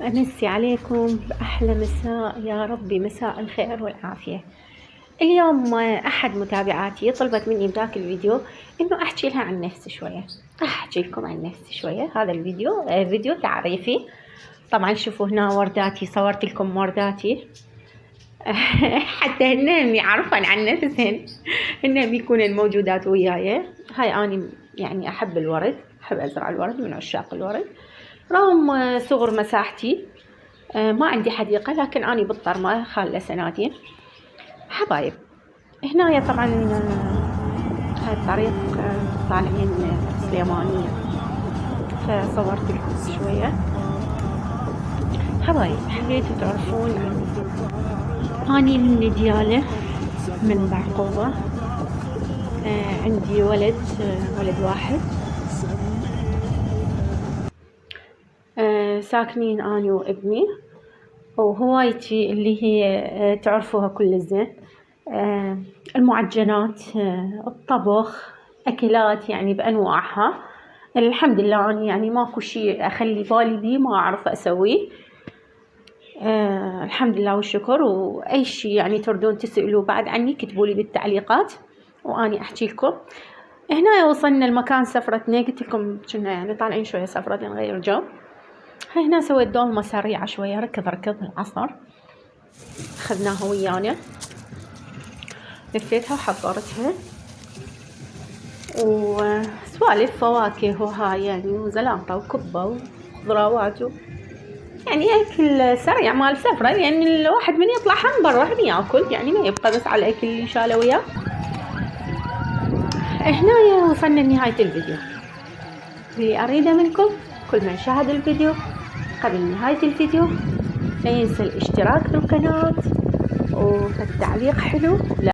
أمسي عليكم بأحلى مساء، يا ربي مساء الخير والعافية. اليوم أحد متابعاتي طلبت مني بذاك الفيديو إنه أحكي لها عن نفسي شوية. أحكي لكم عن نفسي شوية. هذا الفيديو فيديو تعريفي. طبعا شوفوا هنا ورداتي، صورت لكم ورداتي حتى هن يعرفن عن نفسهن، هن بيكونن موجودات وياي. هاي أنا يعني أحب الورد، أحب أزرع الورد، من عشاق الورد رغم صغر مساحتي. ما عندي حديقة، لكن أنا بالطرمة خالة سناتين. حبايب هنايا طبعا هاي الطريق طالعين سليمانية، فصورت لكم شوية. حبايب حبيتوا تعرفون أني من ديالة، من بعقوبة. عندي ولد واحد. ساكنين أنا وابني، وهوايتي اللي هي تعرفوها كل الزين، المعجنات، الطبخ، أكلات يعني بأنواعها. الحمد لله أنا يعني ماكو شيء أخلي بالي بيه ما أعرف أسويه. الحمد لله والشكر. وأي شيء يعني تردون تسألوا بعد عني كتبولي بالتعليقات وأني أحكي لكم. هنا وصلنا المكان سفرتنا، قلت لكم كنا يعني طالعين شوية سفرة لنغير جو. هنا سويت دولمة سريعة شوية، ركض العصر أخذناها ويانا، لفيتها وحضرتها، وسوالف فواكه وهاي يعني وزلامطة وكبة وخضروات يعني أكل سريع مال سفرة. يعني الواحد من يطلع هم برا هم يأكل، يعني ما يبقى بس على الأكل اللي شاله وياه. هنا وصلنا لنهاية الفيديو. اللي أريده منكم كل من شاهد الفيديو قبل نهاية الفيديو لا ينسى الاشتراك بالقناة والتعليق حلو.